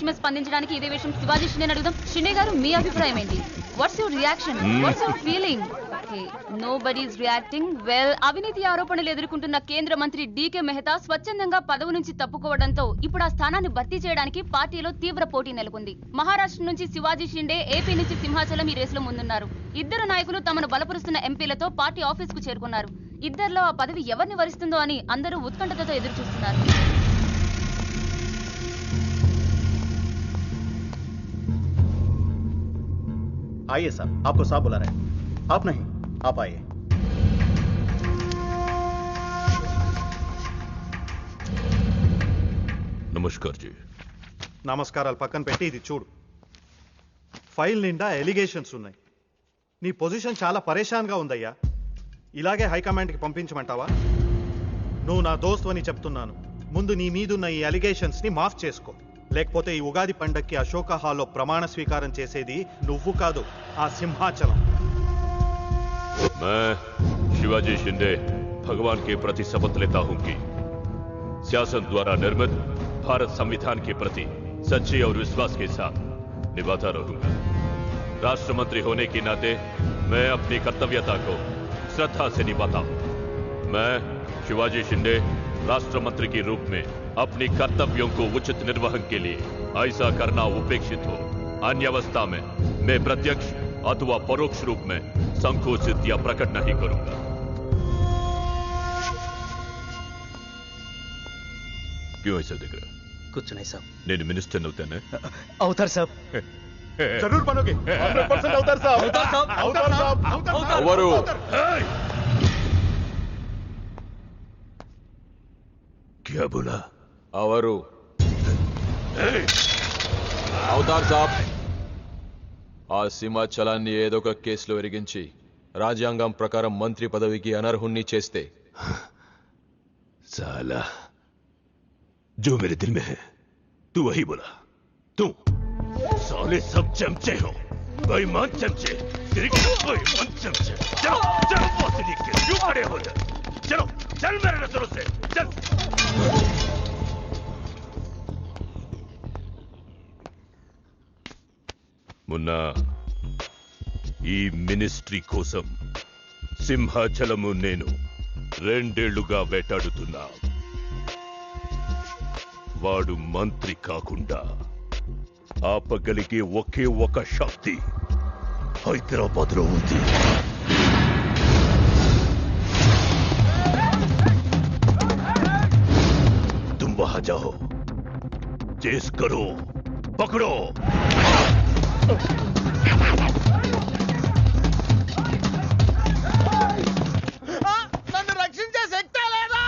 విషయమే స్పందించడానికి ఇదే విషయం శివాజీ షిండే అడుగుదాం. షిండే గారు, మీ అభిప్రాయం ఏంటి? What's your reaction? What's your feeling? Nobody is reacting. Well, అవినీతి ఆరోపణలు ఎదుర్కొంటున్న కేంద్ర మంత్రి డీకే మెహతా స్వచ్ఛందంగా పదవి నుంచి తప్పుకోవడంతో ఇప్పుడు ఆ స్థానాన్ని భర్తీ చేయడానికి పార్టీలో తీవ్ర పోటీ నెలకొంది. మహారాష్ట్ర నుంచి శివాజీ షిండే, ఏపీ నుంచి సింహాచలం ఈ రేసులో ముందున్నారు. ఇద్దరు నాయకులు తమను బలపరుస్తున్న ఎంపీలతో పార్టీ ఆఫీస్ కు చేరుకున్నారు. ఇద్దరిలో ఆ పదవి ఎవరిని వరిస్తుందో అని అందరూ ఉత్కంఠతతో ఎదురు చూస్తున్నారు. आइए साहब, आपको साहब बुला रहे हैं. आप नहीं, आप आइए. నమస్కార్ జీ. నమస్కారాలు పక్కన పెట్టి ఇది చూడు. ఫైల్ నిండా ఎలిగేషన్స్ ఉన్నాయి. నీ పొజిషన్ చాలా పరేషాన్గా ఉందయ్యా. ఇలాగే హైకమాండ్కి పంపించమంటావా? నువ్వు నా దోస్తు అని చెప్తున్నాను. ముందు నీ మీదున్న ఈ ఎలిగేషన్స్ని మాఫ్ చేసుకో. లేకపోతే ఈ ఉగాది పండక్కి అశోక హాల్లో ప్రమాణ స్వీకారం చేసేది నువ్వు కాదు, ఆ సింహాచలం. मैं शिवाजी शिंदे भगवान के प्रति शपथ लेता हूं कि शासन द्वारा निर्मित भारत संविधान के प्रति सच्चे और विश्वास के साथ निभाता रहूंगा. राष्ट्र मंत्री होने के नाते मैं अपनी कर्तव्यता को श्रद्धा से निभाता हूं. मैं शिवाजी शिंदे राष्ट्र मंत्री के रूप में अपनी कर्तव्यों को उचित निर्वहन के लिए ऐसा करना उपेक्षित हो. अन्य अवस्था में मैं प्रत्यक्ष अथवा परोक्ष रूप में संकोचित या प्रकट नहीं करूंगा. क्यों ऐसा दिख रहा? कुछ नहीं साहब. నేను మినిస్టర్ అవుతానే? అవుతారు సాబ్. जरूर बनोगे. 100% అవుతారు సాబ్. అవుతారు సాబ్. ఎవరు? क्या बोला? అవరు అవతార్ సాబ్, ఆ సింహాచలాన్ని ఏదో ఒక కేసులో ఇరిగించి రాజ్యాంగం ప్రకారం మంత్రి పదవికి అనర్హుణ్ణి చేస్తే साला जो मेरे दिल में है तू वही बोला. तू साले सब चमचे हो, बेईमान चमचे, बेईमान चमचे. चलो चलो पहुंचने के क्यों खड़े हो जाए? चलो चल मेरे नजरों से चल. मुन्ना, ఈ మినిస్ట్రీ కోసం సింహాచలము నేను 2 ఏళ్లుగా వేటాడుతున్నా. వాడు మంత్రి కాకుండా ఆపగలిగే ఒకే ఒక శక్తి హైదరాబాద్ లో ఉంది. तुम वहां जाओ, चेस करो, पकड़ो. నన్ను రక్షించే శక్తి లేదా?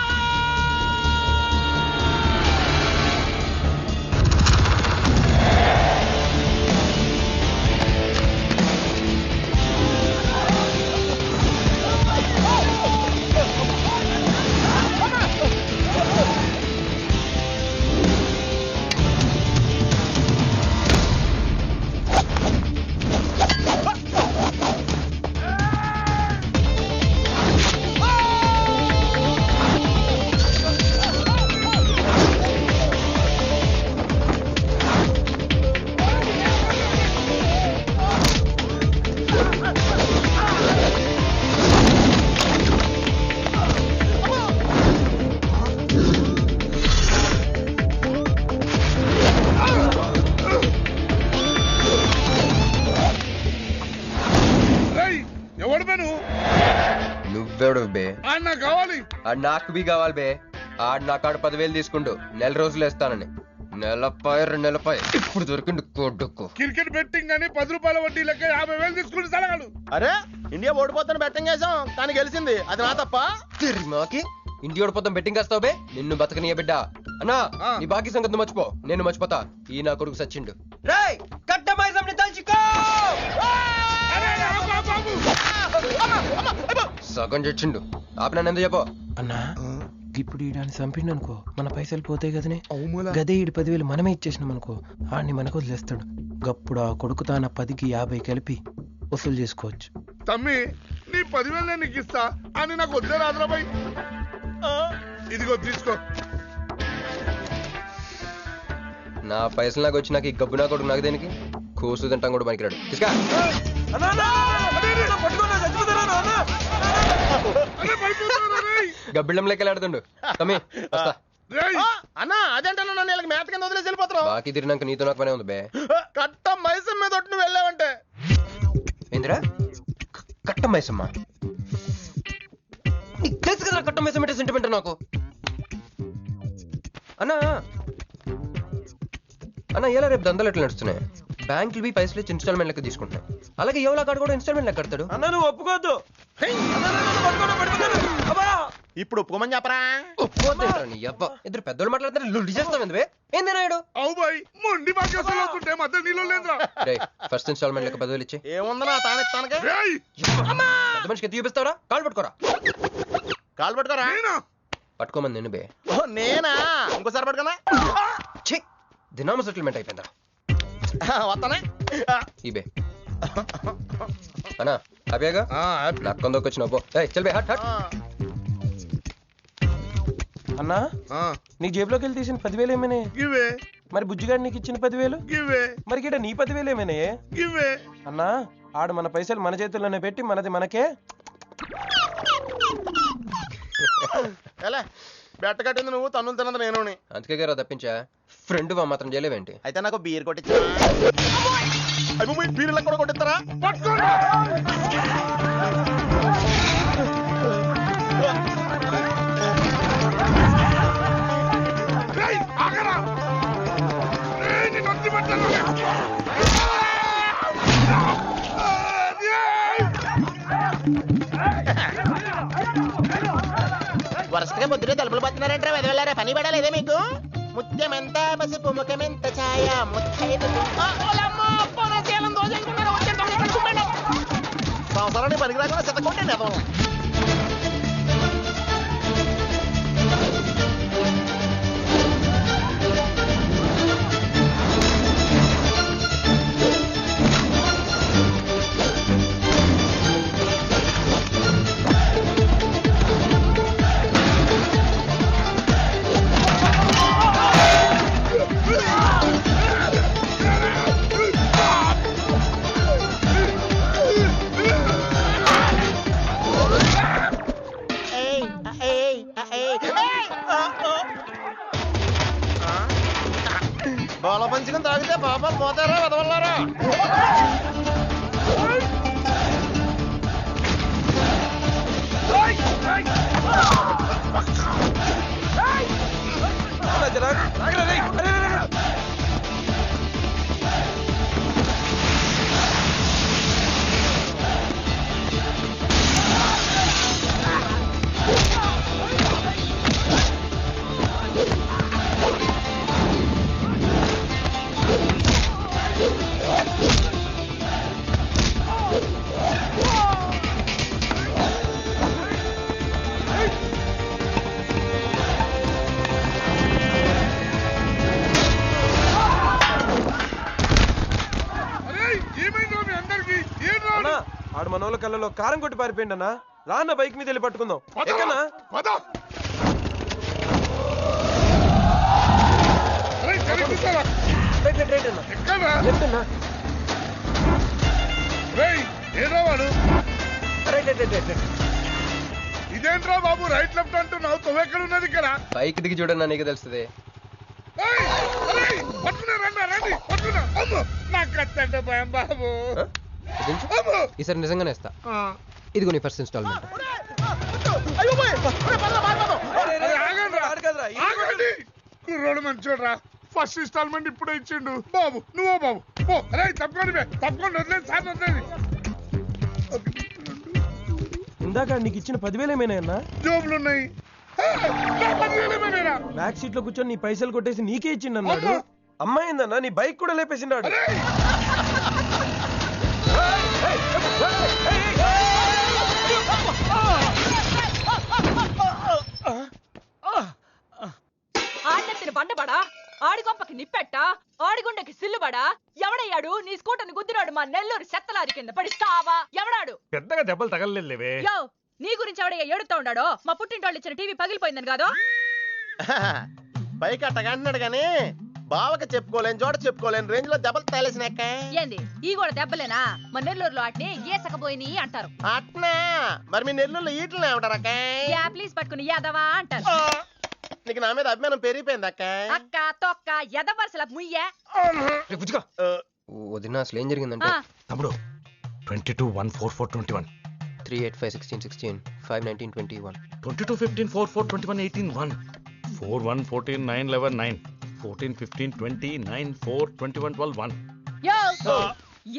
నువ్వెవడు బే? నాకు కావాలి. నాకు బి కావాలి బే. ఆడు నా కాడు 10,000 తీసుకుంటూ 4 రోజులు వేస్తానని. నెలపై 2 నెలపై ఇప్పుడు దొరికిండు కొడుకు. క్రికెట్ బెట్టింగ్ అని 10 రూపాయల వడ్డీ లెక్క 50,000 తీసుకుంటే సలగాడు. అరే ఇండియా ఓడిపోతాను బెట్టింగ్ వేసాం కానీ గెలిచింది, అది నా తప్ప. మాకి ఇంటి ఓడిపోతాం బెట్టింగ్ వేస్తావు బే? నిన్ను బతకనియ బిడ్డ. అన్నా నీ బాకీ సంగతి మర్చిపో, నేను మర్చిపోతా. ఈ నా కొడుకు సచ్చిండు. రేయ్ కట్టమైజంని తలుచుకో. సగం చచ్చిండు. ఆపిన ఎందుకు చెప్పో అన్నా. ఇప్పుడు ఈడాన్ని చంపిండు అనుకో, మన పైసలు పోతాయి కదనే. గదే ఈడు 10,000 మనమే ఇచ్చేసినాం అనుకో, ఆడిని మనకు వదిలేస్తాడు. గప్పుడు ఆ కొడుకు తాన 10కి 50 కలిపి వసూలు చేసుకోవచ్చు. తమ్మి నీ 10,000 నేను నీకు ఇస్తా అని నాకు వద్దే రాదురాబాయ్. ఇదిగో తీసుకో. నా పైసలు నాకు వచ్చి నాకు ఈ గబ్బు నా కొడుకు నాకు దేనికి కూసు తింటాం కూడా పనికిరాడు తీసుకా గబ్బిళ్ళం లెక్క ఆడుతుండు తమ్మి వస్తా అన్నా అదేంటన్నా నన్ను వీళ్ళకి మేత కింద వదిలేసి వెళ్ళిపోతున్నావు. బాకీ తిరిగినాక నీతో నాకు పనే ఉంది బే. కట్ట మైసం మీద ఒట్టు నువ్వు వెళ్ళావంటే ఏందిరా కట్ట మైసమ్మ నీకు తెలుసు కదా కట్ట మైసం అంటే సెంటిమెంట్ నాకు. అన్నా అన్న ఇలా రేపు దందాలు ఎట్లా నడుస్తున్నాయి? బ్యాంకులు బి పైసలు ఇచ్చి ఇన్స్టాల్మెంట్ లెక్క తీసుకుంటాయి. అలాగే ఎవలా కాడు కూడా ఇన్స్టాల్మెంట్ లెక్క కడతాడు. అన్న నువ్వు ఒప్పుకోవద్దు. ఇప్పుడు ఒప్పుకోమని చెప్పరా. ఒప్పుకోద్దు నీ అబ్బా. ఇద్దరు పెద్దోళ్ళు మాట్లాడతారు లుడ్డి చేస్తాం ఎందువే? ఏంది నాయుడు? అవు బాయ్ మొండి బాకేసులు అవుతుంటే మధ్య నీళ్ళు లేదురా. రేయ్ ఫస్ట్ ఇన్స్టాల్మెంట్ లెక్క 10,000 ఇచ్చి. ఏముందనా తానెత్తానగా. రేయ్ పెద్ద మనిషికి ఎత్తి చూపిస్తావరా? కాళ్ళు పట్టుకోరా. కాలు పట్టుకోరా. పట్టుకోమని నిన్ను బే. ఓ నేనా? ఇంకోసారి పట్టుకున్నా. ఛీ దినామ సెటిల్మెంట్ అయిపోయిందా? వస్తానే ఈ బే అన్నా హ్యాపీగా నాకు కొందరికి వచ్చినావు. చల్ బే హట్ హట్. అన్నా నీ జేబులోకి వెళ్ళి తీసిన 10,000 ఏమైనా? గివే మరి బుజ్జిగాడు నీకు ఇచ్చిన 10,000? గివే మరి గిట నీ 10,000 ఏమైనా? గివే అన్నా ఆడు మన పైసలు మన చేతుల్లోనే పెట్టి మనది మనకే. ఎలా బెట్ట కట్టింది నువ్వు, తన్నులు తిన్నది నేను. అందుకే గారా తప్పించా. ఫ్రెండ్ మాత్రం చేయలేవేంటి? అయితే నాకు బీర్ కొట్టించా. బీర్లా కూడా కొట్టిస్తారా? ఆగరా నొచ్చి పట్టాను. వరుసగా పొద్దునే తలుపులు పడుతున్నారంటే వెళ్ళారా? పని పడాలేదే మీకు? ముత్యమంతా పసుపు ముఖమెంత ఛాయ సంవత్సరాన్ని పనికి రాకుండా చెత్తకుంటే అదో. బోల పంచుకుని తాగితే పాపాలు పోతారా వదవల్లారా? ఆడు మనోళ్ళ కళ్ళలో కారం కొట్టి పారిపోయింది అన్న. రాన్న బైక్ మీద వెళ్ళి పట్టుకుందాం. ఎక్కనా ఇదేంట్రా బాబు రైట్ లెఫ్ట్ అంటున్నావు? తొవ్వెక్కడ ఉన్నది ఇక్కడ? బైక్ దిగి చూడన్నా నీకు తెలుస్తుంది. బాబు ఈసారి నిజంగానే ఇస్తా. ఇదిగో నీ ఫస్ట్ ఇన్స్టాల్మెంట్. కుర్రోడు మంచోడ్రా. ఫస్ట్ ఇన్స్టాల్మెంట్ ఇప్పుడే ఇచ్చిండు బాబు. నువ్వో బాబు అరే తప్పకుండా తప్పకుండా వదిలేదు సార్ వదిలేదు. ఇందాక నీకు ఇచ్చిన 10,000 ఏమైనా అన్నా? జోబులు ఉన్నాయి. బ్యాక్ సీట్ లో కూర్చొని నీ పైసలు కొట్టేసి నీకే ఇచ్చిండు అన్నాడు. అమ్మాయిందన్నా నీ బైక్ కూడా లేపేసిండాడు. ఆడినెత్తిన బండబడా, ఆడి గొప్పకి నిప్పెట్ట, ఆడిగుండకి సిల్లుబడా. ఎవడయ్యాడు నీ స్కూటర్ని గుద్దినాడు? మా నెల్లూరు చెత్తలారి కింద పడిస్తావా? ఎవడాడు? పెద్దగా దెబ్బలు తగలలేవే. యో నీ గురించి ఎవడయ్యా ఏడుతా ఉన్నాడో? మా పుట్టింటోళ్ళు ఇచ్చిన టీవీ పగిలిపోయిందని కాదు. పైకి అట్టగా అంటున్నాడు కానీ బావకి చెప్పుకోలేని చోట చెప్పుకోలేని రేంజ్ లో దెబ్బలు తగిలేసినాక. ఏంది ఈ కూడా దెబ్బలేనా? మన నెల్లూరులో వాటిని ఏసకపోయిని అంటారు. అట్నా? మరి మీ నెల్లూరులో ఈటలు ఏమంటారక్క? ప్లీజ్ పట్టుకుని యాదవా అంటారు. నీకు నా మీద అభిమానం పెరిగిపోయింది అక్క. అక్క తొక్క ఎదవరసల ముయ్య. వదిన అసలు ఏం జరిగిందంటే తమ్ముడు 22 1 4 4 21 3 8 5 16 16 5 19 21 22 15 4 4 21 18 1 4 1 14 9 11 9 14 15 20 9 4 21 12 1. యో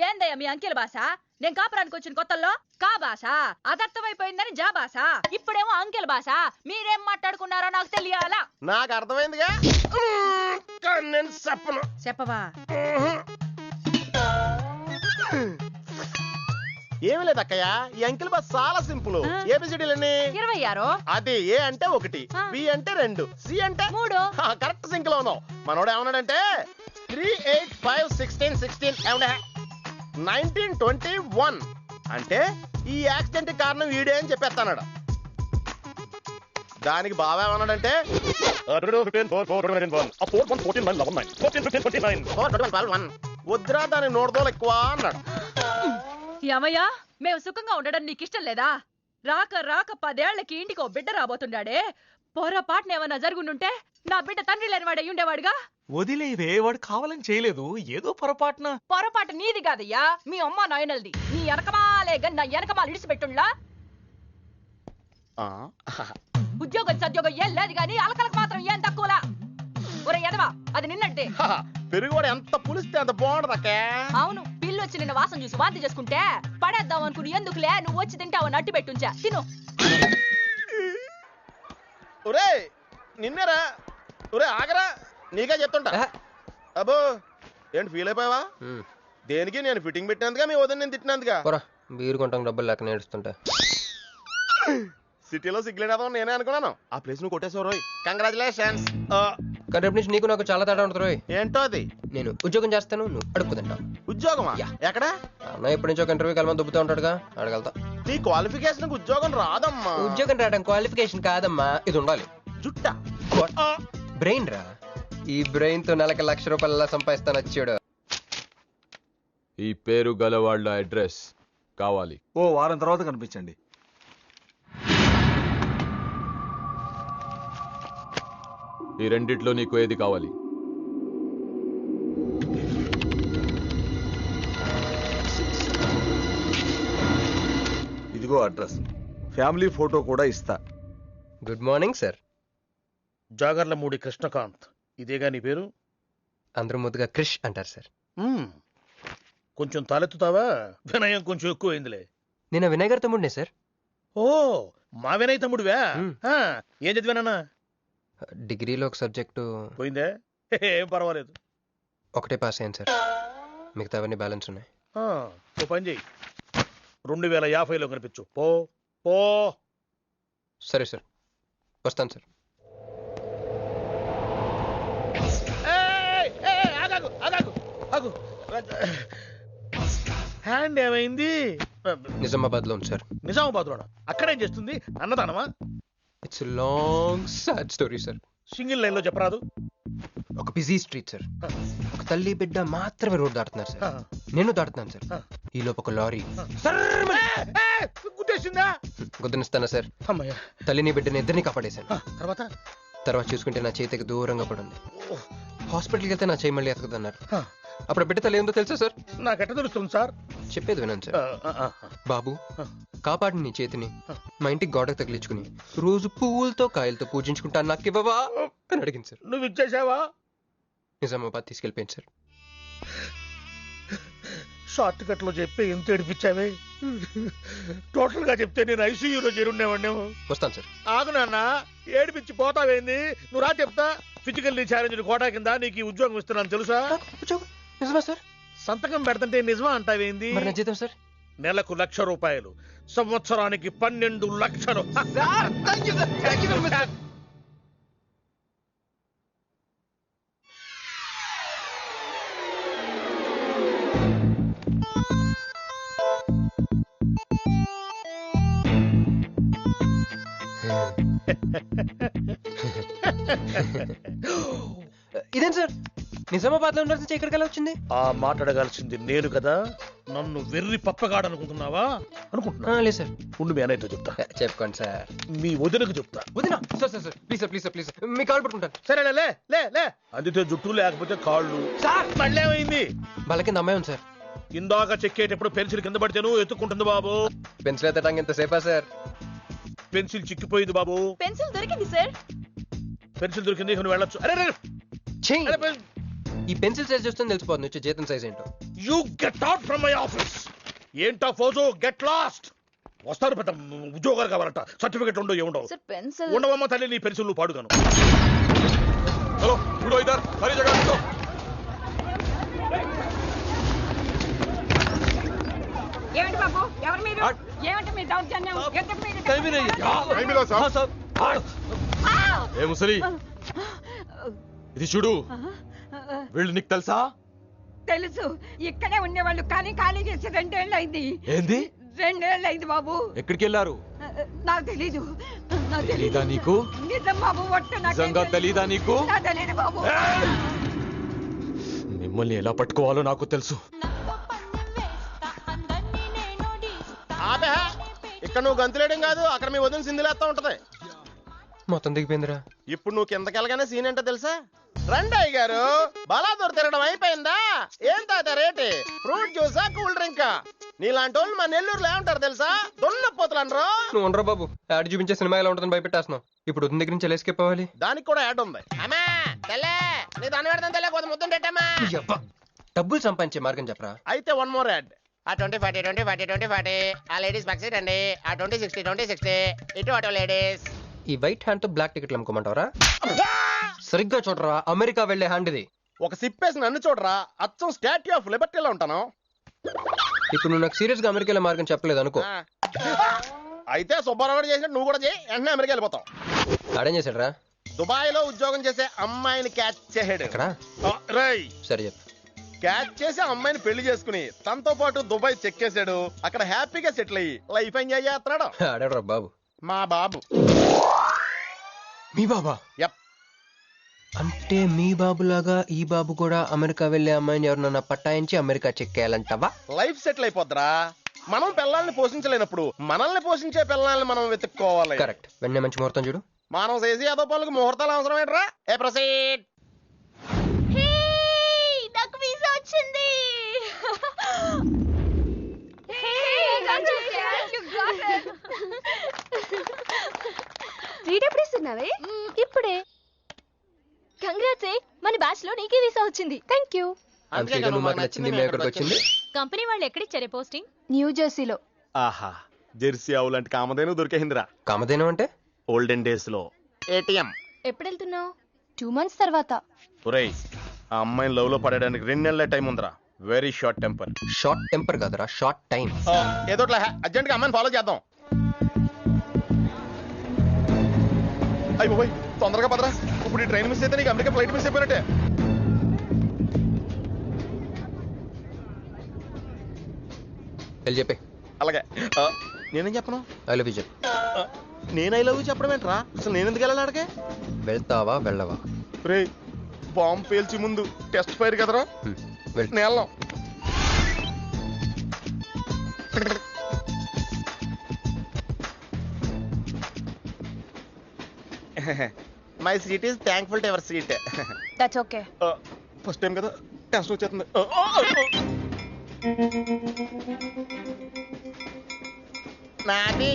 ఏందయ్యా మీ అంకెల భాష? నేను కాపురానికి వచ్చిన కొత్తల్లో కా భాష అదర్థమైపోయిందని జా భాష, ఇప్పుడేమో అంకెల భాష. మీరేం మాట్లాడుకున్నారో నాకు తెలియాలా? నాకు అర్థమైందిగా, నేను చెప్పను. చెప్పవా? ఏమి లేదు అక్కయ్య, ఈ అంకిల్ బస్ చాలా సింపుల్. ఏబిసిడీలన్నీ 26. అది ఏ అంటే 1, బి అంటే 2, సి అంటే 3. కరెక్ట్ సింక్ లో ఉన్నావు. మనోడు ఏమన్నాడంటే 3 8 5 16 16 ఏమన్నా 19 21 అంటే ఈ యాక్సిడెంట్ కారణం వీడే అని చెప్పేస్తాడు. దానికి బాగా ఏమన్నాడంటే వద్దురా దాని నోడదోలు ఎక్కువ అన్నాడు. యమయ్యా, మేము సుఖంగా ఉండడం నీకు ఇష్టం లేదా? రాక రాక 10 ఏళ్లకి ఇంటికి ఓ బిడ్డ రాబోతుండాడే. పొరపాటున ఏమన్నా జరుగుండుంటే నా బిడ్డ తండ్రి లేని వాడు అయ్యుండేవాడుగా. వదిలేవే, వాడు కావాలని చేయలేదు, ఏదో పొరపాటున. పొరపాటు నీది కాదయ్యా, మీ అమ్మ నాయనల్ది. నీ వెనకమాలే గన్న వెనకమాలు ఇడిచిపెట్టుండ్లా. ఉద్యోగం సద్యోగం ఏం లేదు గాని అలకలకు మాత్రం ఏం తక్కువలా. ఒరే ఎదవా, అది నిన్నట్టే. పెరుగువాడు ఎంత పులిస్తే అంత బాగుండదు అక్క. అవును, పిల్లు వచ్చి నిన్న వాసన చూసి వాంతి చేసుకుంటే పడేద్దాం అనుకుని ఎందుకులే నువ్వు వచ్చి తింటావు అట్టి పెట్టుంచా. తిను. ఒరే నిన్నేరా, ఒరే ఆగరా, నీకే చెప్తుంటా. అబ్బో ఏంటి ఫీల్ అయిపోయావా? దేనికి? నేను ఫిట్టింగ్ పెట్టినందుగా, మీ వదిన నేను తిట్టినందుగా. బీరు కొంటాం డబ్బులు లేక నేడుస్తుంటా. సిటీలో సిగ్గులేదా నేనే అనుకున్నాను. ఆ ప్లేస్ నువ్వు కొట్టేసావు రోయ్, కంగ్రాచులేషన్స్. కానీ రేపు నుంచి నీకు నాకు చాలా తేడా ఉంటుంది రోయ్. ఏంటో అది? నేను ఉద్యోగం చేస్తాను, నువ్వు అడుక్కు తింటావు. ఉద్యోగమా? ఎక్కడ? అన్న ఎప్పటి నుంచో ఒక ఇంటర్వ్యూకి వెళ్ళమని దుబ్బుతూ ఉంటాడుగా, అడగలుగుతా. నీ క్వాలిఫికేషన్ ఉద్యోగం రాదమ్మా. ఉద్యోగం రావడం క్వాలిఫికేషన్ కాదమ్మా, ఇది ఉండాలి. జుట్ట బ్రెయిన్ రా. ఈ బ్రెయిన్ తో నెలకి ₹1,00,000 సంపాదిస్తాను వచ్చాడు. ఈ పేరు గల వాళ్ళ అడ్రస్ కావాలి. ఓ వారం తర్వాత కనిపించండి. ఈ రెండిట్లో నీకు ఏది కావాలి? ఇదిగో అడ్రస్, ఫ్యామిలీ ఫోటో కూడా ఇస్తా. Good morning sir. Jagarlamudi Krishnakanth, ఇదేగా నీ పేరు? అందరూ ముద్దుగా క్రిష్ అంటారు సార్. కొంచెం తలెత్తుతావా? వినయం కొంచెం ఎక్కువైందిలే. నేను వినయ్ గారి తమ్ముడినే సార్. ఓ మా వినయ్ తమ్ముడివా? ఏం చదివానా? డిగ్రీలో ఒక సబ్జెక్టు పోయిందే. ఏం పర్వాలేదు, ఒకటే పాస్ అయ్యాను సార్, మిగతావన్నీ బ్యాలెన్స్ ఉన్నాయి. ఓ పని చెయ్యి, 2050లో కనిపించు. పో పో. సరే సార్, వస్తాను సార్. హ్యాండ్ ఏమైంది? నిజామాబాద్ లో ఉంది సార్. నిజామాబాద్ లోనా? అక్కడేం చేస్తుంది? అన్నదానమా? It's long sad story sir. Single line లో చెప్పరాదు? ఒక బిజీ స్ట్రీట్ సార్, ఒక తల్లి బిడ్డ మాత్రమే రోడ్ దాటుతున్నారు సార్. నేను దాటుతున్నాను సార్. ఈ లోపు ఒక లారీ గుద్దేసిందా? గుద్దనిస్తానా సార్? తల్లిని బిడ్డని ఇద్దరిని కాపాడేశాను. తర్వాత చూసుకుంటే నా చేతికి దూరంగా పడింది. హాస్పిటల్కి వెళ్తే నా చేయి మళ్ళీ ఎతకదన్నారు. అప్పుడు బిడ్డ తల్లి ఏందో తెలుసా సార్? నాకెట్ట తెలుస్తుంది సార్? చెప్పేది వినండి సార్. బాబు కాపాడి నీ చేతిని మా ఇంటికి గోడకు తగిలించుకుని రోజు పువ్వులతో కాయలతో పూజించుకుంటాను, నాకు ఇవ్వవా అని అడిగింది సార్. నువ్వు ఇచ్చేసావా? నిజామాబాద్ తీసుకెళ్ళిపోయింది సార్. షార్ట్ కట్ లో చెప్పి ఎంత ఏడిపించావే. టోటల్ గా చెప్తే నేను ఐసీయూలో చేరుండేవాడినేమో. వస్తాను సార్. ఆగు నాన్న, ఏడిపించి పోతావేంది? నువ్వు రా చెప్తా. ఫిజికల్లీ ఛాలెంజ్ కోటా కింద నీకు ఈ ఉద్యోగం ఇస్తున్నాను తెలుసా? నిజమా సార్? సంతకం పెడతంటే నిజమా అంటావేంది? మరి నా జీతం సార్? నెలకు ₹1,00,000, సంవత్సరానికి 12 లక్షలు. ఇదేం సార్? నిజామాబాద్ లో ఉండాల్సిన చెయ్యి ఇక్కడికి ఎలా వచ్చింది? ఆ మాట్లాడగాల్సింది నేను కదా, నన్ను వెర్రి పప్పగాడు అనుకుంటున్నావా? అనుకుంటున్నా. లేదు సార్. ఉండు మీ అన్నయ్యతో చెప్తా. చెప్పుకోండి సార్. మీ వదినకు చెప్తా. వదినా? Sir sir sir please sir please sir please me call పట్టుకుంటాను. సరే లే లే లే. అందితే జుట్టు లేకపోతే కాళ్ళు. సార్ మళ్ళీ ఏమైంది? వాళ్ళ కింద అమ్మాయి ఉంది సార్. ఇందాక చెక్కేటప్పుడు పెన్సిల్ కింద పడితేను ఎత్తుకుంటుంది బాబు. పెన్సిల్ ఎత్తడానికి ఎంత సేపా సార్? పెన్సిల్ చిక్కిపోయింది బాబు. పెన్సిల్ దొరికింది సార్. పెన్సిల్ దొరికింది, నువ్వు వెళ్ళొచ్చు. అరే ఈ పెన్సిల్ సైజ్ చూస్తే తెలిసిపోతుంది వచ్చే జీతం సైజ్ ఏంటో. You get out from my office. ఏంటా ఫోజో, గెట్ లాస్ట్. వస్తారు పెద్ద ఉద్యోగాలు కావాలంట, సర్టిఫికెట్ ఉండవు ఏముండవు. సార్ పెన్సిల్ ఉండవమ్మ తల్లి, నీ పెన్సిల్ నువ్వు పాడుగాను. హలో చూడో ఇద్దరు సరి జగ. ఏమిటి బాబు, ఎవరు మీరు? ఏమిటి మీ దౌర్జన్యం? ఏ ముసలి, ఇది చూడు. వీళ్ళు నీకు తెలుసా? తెలుసు, ఇక్కడే ఉండేవాళ్ళు, కానీ ఖాళీ చేసి 2 ఏళ్ళు అయింది. ఏంది? 2 ఏళ్ళు అయింది బాబు. ఎక్కడికి వెళ్ళారు? నాకు తెలీదు. తెలీదా నీకు? నిజం బాబు, ఒట్టు నిజంగా తెలీదా నీకు? తెలీదు బాబు. మిమ్మల్ని ఎలా పట్టుకోవాలో నాకు తెలుసు. ఆపే, ఇక్కడ నువ్వు గంతులేయడం కాదు, అక్కడ మీ వదిన సింధులేస్తా ఉంటది. మొత్తం దిగిపోయిందిరా. ఇప్పుడు నువ్వు కిందకెళ్ళగానే సీన్ ఏంటో తెలుసా? రండి అయ్య గారు, బలాదూర్ తిరగడం అయిపోయిందా? ఏం తాత రేటి? Fruit జ్యూసా, cool డ్రింకా? నీలాంటి వాళ్ళు మా నెల్లూరులో ఏమంటారు తెలుసా? దొన్నపోతులు అనరు. నువ్వు ఉండరా బాబు, యాడ్ చూపించే సినిమా ఎలా ఉంటుందని భయపెట్టేస్తున్నావు. ఇప్పుడు వదిన దగ్గర నుంచి ఎస్కేప్ అవ్వాలి. దానికి కూడా యాడ్ ఉంది. అమ్మా తెల్లే, నీ దాన్ని పెడతాను తెల్లే, కొంత ముద్దుంటమ్మా. డబ్బులు సంపాదించే మార్గం చెప్పరా. అయితే 1 more యాడ్. ఆ 20-40 20-40 20-40, ఆ లేడీస్ బ్యాక్ సైడ్ అండి. ఆ 20-60 20-60, ఇటు అటు లేడీస్. ఈ వైట్ హ్యాండ్ తో బ్లాక్ టికెట్లు అమ్ముకోమంటావరా? సరిగ్గా చూడరా, అమెరికా వెళ్లే హ్యాండ్ ఇది. ఒక సిప్పేసి నన్ను చూడరా, అచ్చం స్టాట్యూ ఆఫ్ లిబర్టీలో ఉంటాను. ఇప్పుడు నువ్వు నాకు సీరియస్ గా అమెరికా వెళ్ళే మార్గం చెప్పలేదు అనుకో. అయితే సుబ్బారావు చేసినట్టు నువ్వు కూడా చేయి, వెంటనే అమెరికా వెళ్ళిపోతావు. ఆడేం చేశాడు రా? దుబాయ్ లో ఉద్యోగం చేసే అమ్మాయిని క్యాచ్ చేసాడు. సరే చెప్పు. క్యాచ్ చేసి అమ్మాయిని పెళ్లి చేసుకుని తనతో పాటు దుబాయ్ చెక్కేశాడు. అక్కడ హ్యాపీగా సెటిల్ అయ్యి లైఫ్ ఎంజాయ్ చేస్తున్నాడు. ఆడాడు బాబు. మా బాబు. మీ బాబా? యప్. అంటే మీ బాబులాగా ఈ బాబు కూడా అమెరికా వెళ్లే అమ్మాయిని ఎవరినన్నా పట్టాయించి అమెరికా చెక్కేయాలంటావా? లైఫ్ సెటిల్ అయిపోద్దిరా. మనం పిల్లల్ని పోషించలేనప్పుడు మనల్ని పోషించే పిల్లల్ని మనం వెతుక్కోవాలి. కరెక్ట్. వెంటనే మంచి ముహూర్తం చూడు. మనం చేసి అదో పనులకు ముహూర్తాలు అవసరం ఏంట్రా? ఏ ప్రొసీడ్. నాకు వీసా వచ్చింది. ఎప్పుడిస్తున్నావే? ఇప్పుడే. కంగ్రాట్స్, మన బ్యాచ్ లో నీకే వీసా వచ్చింది. Thank you. కంపెనీ వాళ్ళు ఎక్కడిచ్చారే పోస్టింగ్? న్యూ జెర్సీలో. ఆహా, జెర్సీ ఆవు లాంటి కామధేను దొరికేసిందిరా. కామధేను అంటే? ఓల్డెన్ డేస్ లో ఏటీఎం. ఎప్పుడు వెళ్తున్నావు? 2 months తర్వాత. ఒరేయ్, ఆ అమ్మాయిని లవ్ లో పడడానికి 2 నెలల టైం ఉందిరా. Very short temper. Short temper కాదురా, షార్ట్ టైం. ఏదో అర్జెంట్ గా అమ్మాయిని ఫాలో చేద్దాం. అయ్యి బాబోయ్, తొందరగా పదరా. ఇప్పుడు ఈ ట్రైన్ మిస్ అయితే నీకు అమెరికా ఫ్లైట్ మిస్ అయిపోయినట్టే. వెళ్ళి చెప్పే. అలాగే. నేనేం చెప్పను? ఐ లవ్ యూ చెప్పు. నేను ఐ లవ్ యూ చెప్పడం ఏంట్రా? అసలు నేను ఎందుకు వెళ్ళాలి అడిగే? వెళ్తావా వెళ్ళవా? రే, బాంబు పేల్చి ముందు టెస్ట్ ఫైర్ కదరా. నేలం. My seat is thankful to ever seat. That's okay. First time కదా, టెన్షన్ వచ్చేస్తుంది. నాది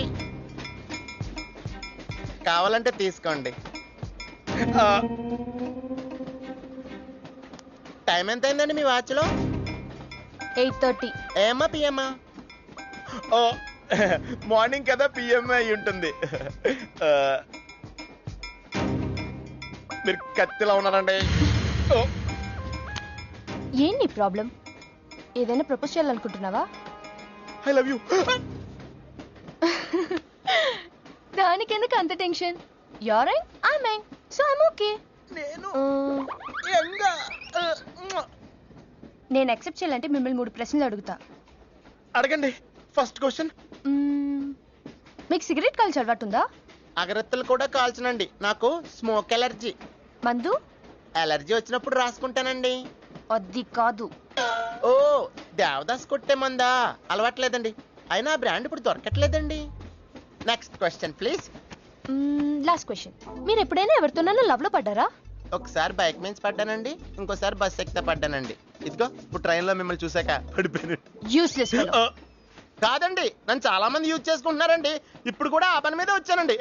కావాలంటే తీసుకోండి. టైం ఎంత అయిందండి మీ వాచ్లో? 8:30. ఏమా పిఎమ్మా? ఓ, మార్నింగ్ కదా, పిఎంఏ అయి ఉంటుంది. మీరు కత్తిలా ఉన్నారండి. ఏంటి ప్రాబ్లం? ఏదైనా ప్రపోజ్ చేయాలనుకుంటున్నావా? I love you. దానికి ఎందుకు అంత tension? You're young, I'm young, so I'm okay. నేను యాక్సెప్ట్ చేయాలంటే మిమ్మల్ని 3 ప్రశ్నలు అడుగుతా. అడగండి. ఫస్ట్ క్వశ్చన్, మీకు సిగరెట్ కాల్చి అలవాటు ఉందా? అగరత్తులు కూడా కాల్చనండి, నాకు స్మోక్ ఎలర్జీ. మందు? ఎలర్జీ వచ్చినప్పుడు రాసుకుంటానండి. అది కాదు. ఓ దేవదాస్ కొట్టే మందా అలవాట్లేదండి. అయినా బ్రాండ్ ఇప్పుడు దొరకట్లేదండి. Next question please. Last question. మీరు ఎప్పుడైనా ఎవరితోనైనా లవ్ లో పడ్డారా? ఒకసారి బైక్ మీద పడ్డానండి, ఇంకోసారి బస్ ఎక్కితే పడ్డానండి. ఇదిగో ఇప్పుడు ట్రైన్ లో మిమ్మల్ని చూసాక పడిపోయాను. యూస్లెస్. కాదండి, నన్ను చాలా మంది యూజ్ చేసుకుంటున్నారండి. ఇప్పుడు కూడా ఆ పని మీద వచ్చానండి.